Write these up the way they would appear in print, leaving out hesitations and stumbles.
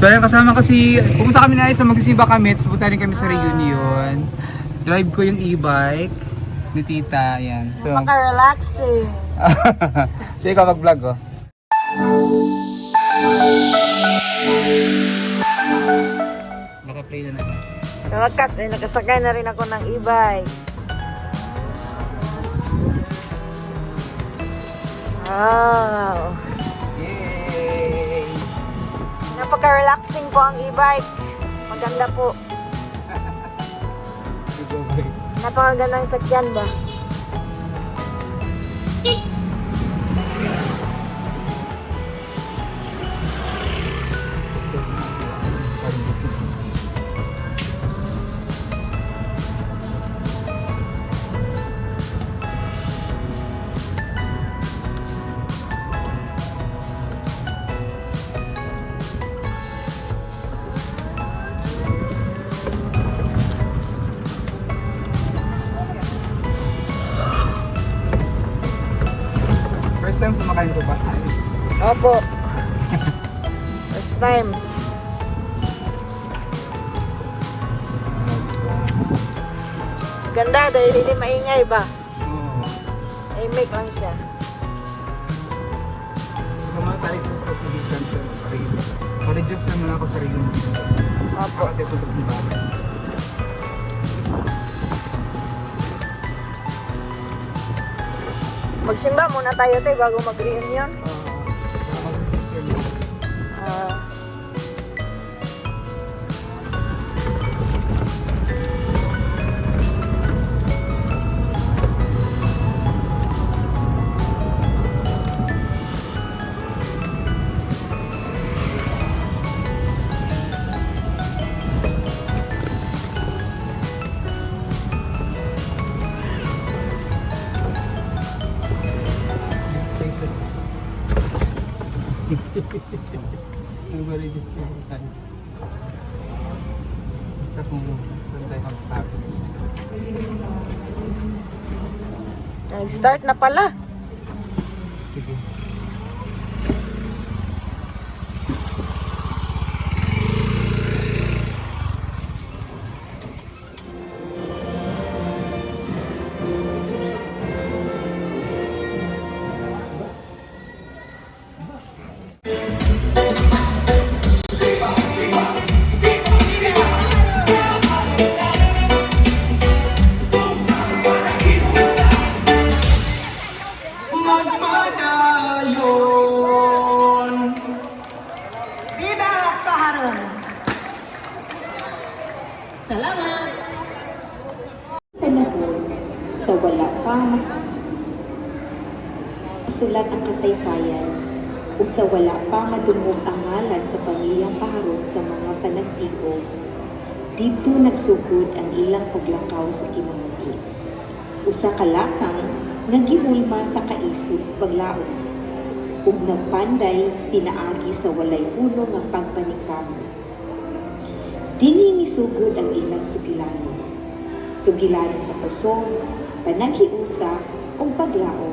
So ayun, kasama kasi, pumunta kami na sa magsisimba kami, tapos punta rin kami sa reunion. Drive ko yung e-bike ni tita, ayan. So, Napaka-relaxing. so ikaw mag-vlog, oh. Naka-play na naman. Sa wakas, nakasakay na rin ako ng e-bike. Wow. Yay! Napaka-relaxing po ang e-bike. Maganda po. Napakagandang sakyan ba? First time sumakay nito ba? Opo. First time. Ganda dahil hindi maingay ba? Oo. Ay, make lang siya. Naman tayo ito sa City Center. Pare-adjust naman ako sa rin. Opo. Ako tayo punta sa bahay. Magsimba muna tayo tayo bago mag-reunion. Mag-adjust yun. Ah. Ano ba register tayo? Basta kung saan tayo magpapit. Nag-start na pala. Sige. Viva Paharon! Salamat! Panahon sa wala pa sulat ang kasaysayan ug sa wala pa madungog ang ngalan sa pamilyang Paharon sa mga panagtigo, dito nagsugod ang ilang paglakaw sa kinabuhi. Usa ka lakang nagihulma sa kaisog paglaom ug nagpanday pinaagi sa walay hulong nga pagpanikamo. Dinhi misugod ang ilang sugilanon. Sugilanon sa kusog, panaghiusa ug paglaom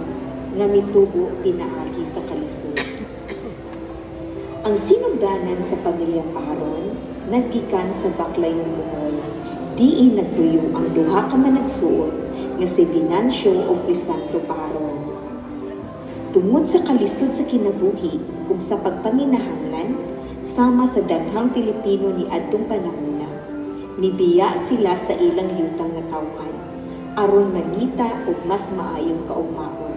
nga mitubo pinaagi sa kalisod. Ang sinugdanan sa pamilyang Paharon naggikan sa Baclayon, Bohol. Diin nagbuyo ang duha ka managsuon nga si Venancio ug Crisanto Paharon. Tungod sa kalisod sa kinabuhi ug sa pagpanginahanglan sama sa daghang Pilipino ni adtong panahona, nibiya sila sa ilang yutang nga tawhan aron mangita og mas maayong kaugmaon.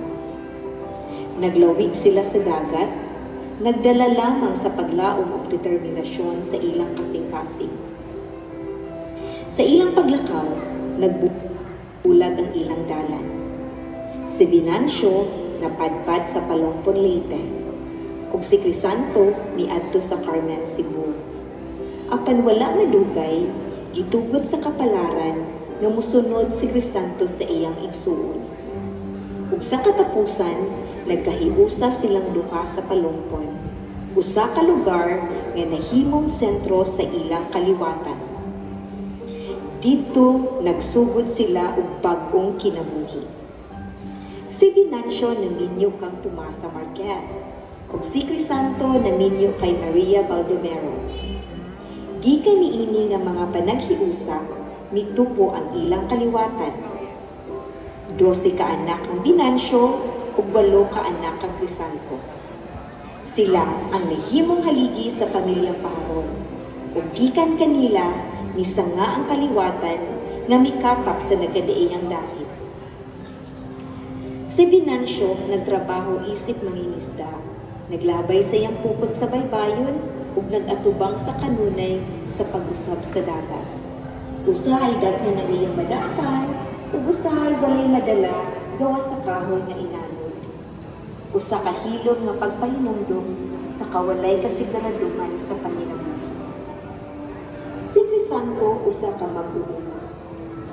Naglawig sila sa dagat, nagdala lamang sa paglaom ug determinasyon sa ilang kasing-kasing. Sa ilang paglakaw, nagbulag ang ilang dalan. Si Venancio napadpad sa Palompon, Leyte, ug si Crisanto miadto sa Carmen, Cebu. Apan wala madugay, gitugod sa kapalaran nga mosunod si Crisanto sa iyang igsuon. Ug sa katapusan, nagkahiusa silang duha sa Palompon, usa ka lugar nga nahimong sentro sa ilang kaliwatan. Dito nagsugod sila og bag-ong kinabuhi. Si Venancio naminyo kang Tomasa Marquez ug si Crisanto naminyo kay Maria Baldomero. Gikan niini nga mga panaghiusa, mitubo ang ilang kaliwatan. 12 ka anak ang Venancio ug 8 ka anak ang Crisanto. Sila ang nahimong haligi sa pamilyang Paharon. Ug gikan kanila misanga ang kaliwatan nga mikatap sa nagadaiyang dakit. Si Venancio nagtrabaho isip mangingisda, naglabay sa iyang pukod sa baybayon ug nagatubang sa kanunay sa pag-usab sa dagat. Usahay daghan ang iyang madapan ug usahay walay madala gawa sa kahoy nga inanod. Usa ka hilom nga pagpahinumdum sa kawalay kasiguraduhan sa paninabuhi. Si Crisanto usa ka mag-uuma.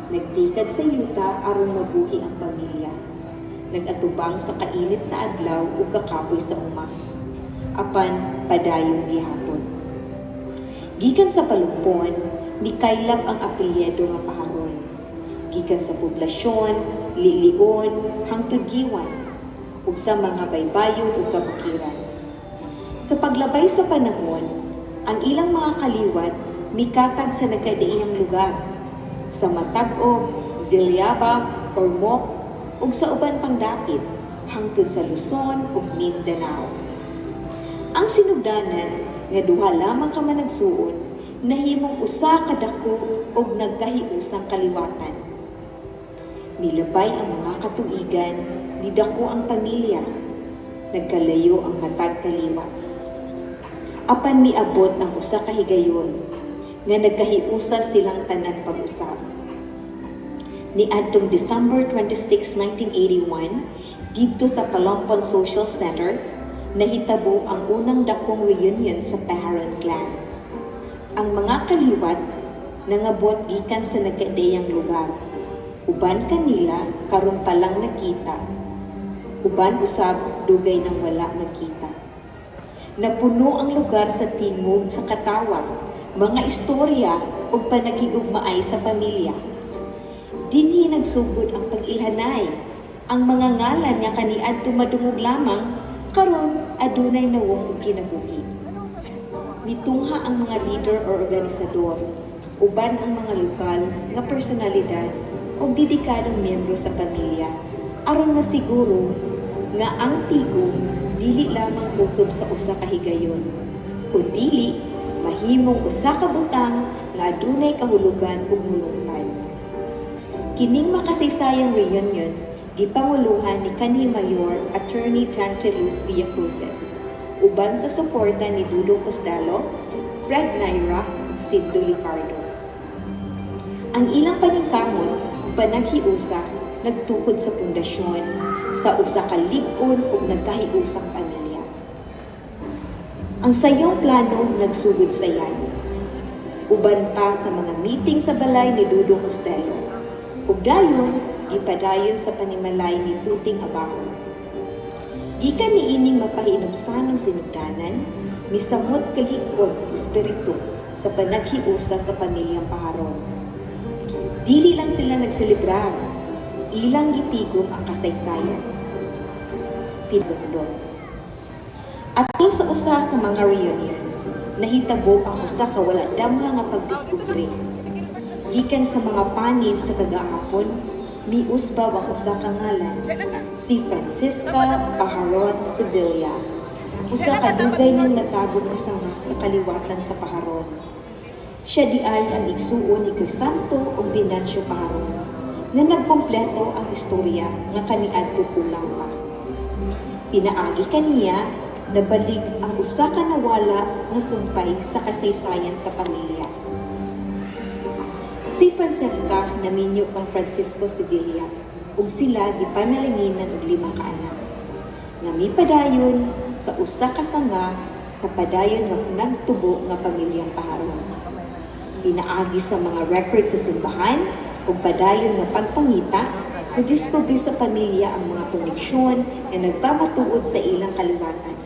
Nagtikad sa yuta aron mabuhi ang pamilya. Nagatubang sa kainit sa adlaw ug kakapoy sa uma. Apan padayon gihapon. Gikan sa palumpon, mikaylap ang apelyido nga Paharon. Gikan sa poblasyon, lilion, hangtod giwan, ug sa mga baybayon ug kabukiran. Sa paglabay sa panahon, ang ilang mga kaliwat mikatag sa nagkadaiyang lugar, sa Matag-og, Villaba, Ormoc, ug sa uban pang dapit, hangtod sa Luzon ug Mindanao. Ang sinugdanan nga duha lamang ka managsuon, nahimong usa ka dako ug nagkahiusang kaliwatan. Nilabay ang mga katuigan, nidako ang pamilya, nagkalayo ang matag kaliwat. Apan miabot ang usa ka higayon, nga nagkahiusa silang tanan pag-usab. Niadtong December 26, 1981, dito sa Palampon Social Center, nahitabo ang unang dakong reunion sa Paharon clan. Ang mga kaliwat nangabot gikan sa nagkadaiyang lugar. Uban kanila karon pa lang nakita. Uban usab dugay nang wala makita. Napuno ang lugar sa tingog sa katawag, mga istorya ug panagigugmaay sa pamilya. Dinhi nagsugod ang pag-ilhanay. Ang mga ngalan nga kaniadto madungog lamang karon adunay nawong ug kinabuhi. Mitungha ang mga leader o organisador, uban ang mga lokal nga personalidad o dedikadong miyembro sa pamilya aron masiguro nga ang tigom dili lamang utob sa usa ka higayon kundi mahimong usa ka butang nga adunay kahulugan ug mulungtad. Kining makasaysayang reunion gipanguluhan ni kanhi Mayor Attorney Dante Luz Villacruces uban sa suporta ni Dudong Cosdalo, Fred Naira ug Siddo Licardo. Ang ilang paningkamot panaghiusa nagtukod sa pundasyon sa usa ka lig-on ug nagkahiusang pamilya. Ang sayong plano nagsugod sayan. Uban pa sa mga meeting sa balay ni Dudong Costello. Ug dayon ipadayon sa panimalay ni Tuting Abajo. Gikan niining mapahinumsan ng sinugdanan, misamot kalikod ang espiritu sa panaghiusa sa pamilyang Paharon. Dili lang sila nagselebrar, ilang gitigom ang kasaysayan. Pinundong. At sa usa sa mga reunion, nahitabo ang usa ka wala damha nga pagdiskubre. Gikan sa mga panid sa kagahapon, miusbaw ang usa ka ngalan, si Francisca Paharon Sevilla. Usa ka dugay nang natagong sanga sa kaliwatan sa Paharon. Siya di ay ang igsuon ni Crisanto o Venancio Paharon na nagkompleto ang istorya nga kaniadto kulang pa. Pinaagi kaniya na balik ang usa ka nawala nga sumpay sa kasaysayan sa pamilya. Si Francesca naminyo kang Francisco Sevilla ug sila gipanalanginan og 5 ka anak. Nga mipadayon sa usa ka sanga sa padayon nga nagtubo nga pamilyang Paharon. Pinaagi sa mga records sa simbahan o padayon nga pagpangita, nadiskubre sa pamilya ang mga koneksyon na nagpamatuod sa ilang kaliwatan.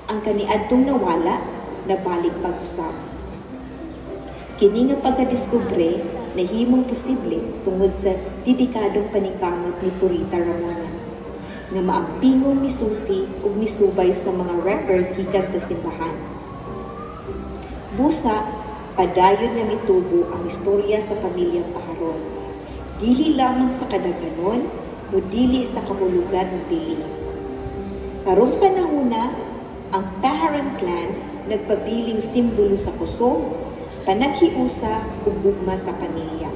Ang kaniadtong nawala, nabalik pag-usab. Kini nga pagkadiskubre, nahimong posible tungod sa dedikadong paningkamot ni Purita Ramones, nga maampingong misusi ug misubay sa mga record gikan sa simbahan. Busa, Padayon nga mitubo ang istorya sa pamilyang Paharon. Dili lamang sa kadaghanon, no dili sa kamulugan ng piling. Karong panahuna, ang Paharon clan nagpabiling simbolo sa kusog, panaghiusa ug gugma sa pamilya.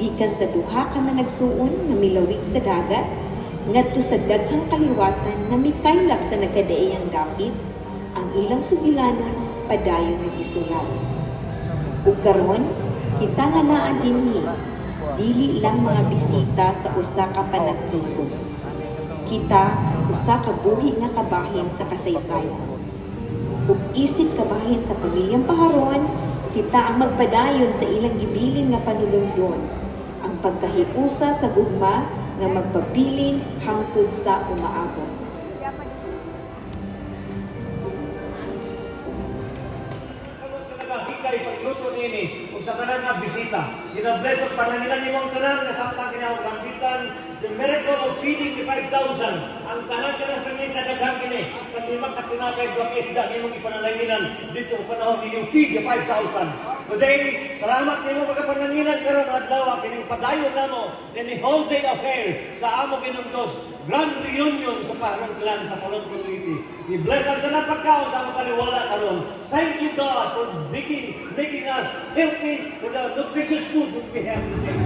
Gikan sa duha ka managsuon nga milawig sa dagat, ngadto sa daghang kaliwatan na mikaylap sa nagkadaiyang dapit, ang ilang sugilanon padayon nagisulat. Ug karon, kita nga naa dinhi, dili lang mga bisita sa usa ka panagtigo. Kita usa ka buhi nga kabahin sa kasaysayan. Ug isip kabahin sa pamilyang Paharon, kita ang magpadayon sa ilang gibilin nga panulundon, ang pagkahiusa sa gugma nga magpabilin hangtod sa umaabot. Hikay pagluto nini kung sa tanan nga bisita. Gina-bless ang pananginan ni mong tanan nga samtang kinahang gambitan. The miracle of feeding the 5,000. Ang tanan ka na sa misa daghang kini. Sa limang katinapay duwag isda nimong ipanalanginan dito sa panahon ni you feed the 5,000. Today, salamat nimo pagkapananginan karon adlaw kining padayon namo ni holiday affair sa amo Ginoo grand reunion sa Paharon clan sa Palon City. We bless ang tanan pagkaon sa among taliwala karon. Thank you God for making us healthy with the nutritious food that we have today.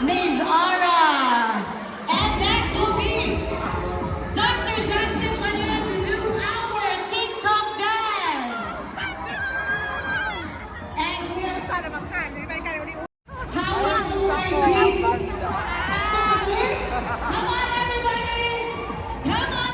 Ms. Ara. And next will be Dr. Jacqueline Manila to do our TikTok dance. And we're how will I be? Come on, everybody! Come on!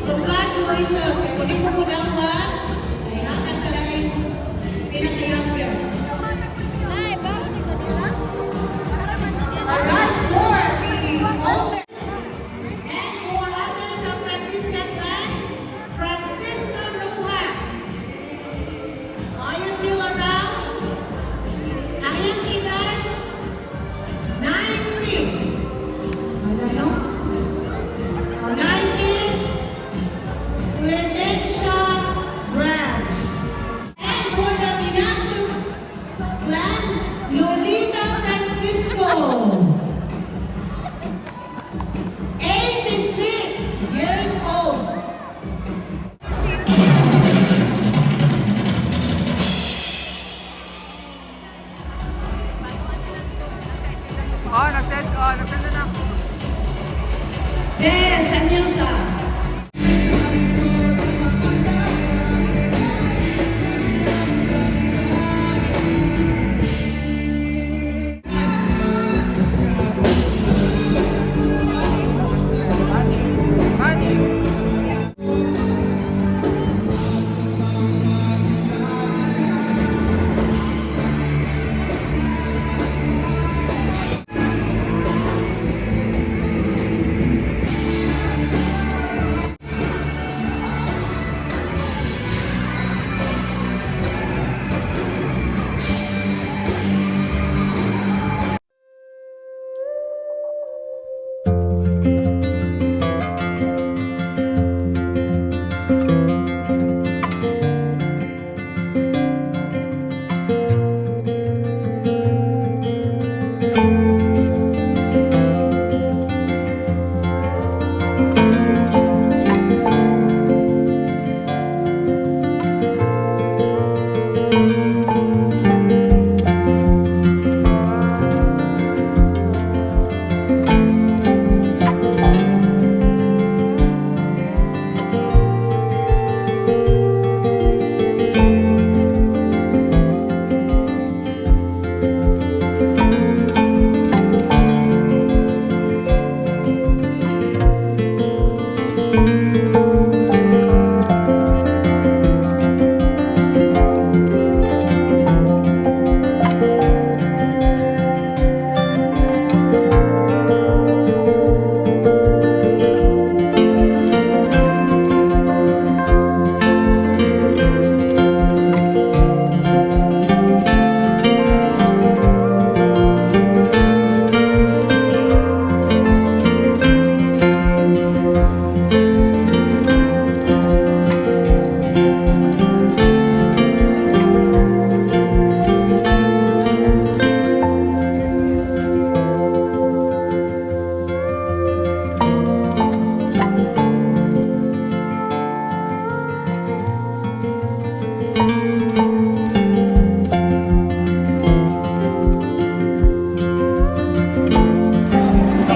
Congratulations! Kunin po muna ang lahat. Ay, hanggang sa lahat pinaka-youngest. Alright, for the oldest and for under San Franciscan clan, Francisca Rojas. Are you still around? Ang iyong edad? 90. Ano no? 90. Clementia Nag-test na ako. Yes, and Nilsa.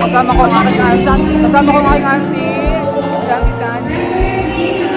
Kasama ko ang aking auntie, si Auntie Tani.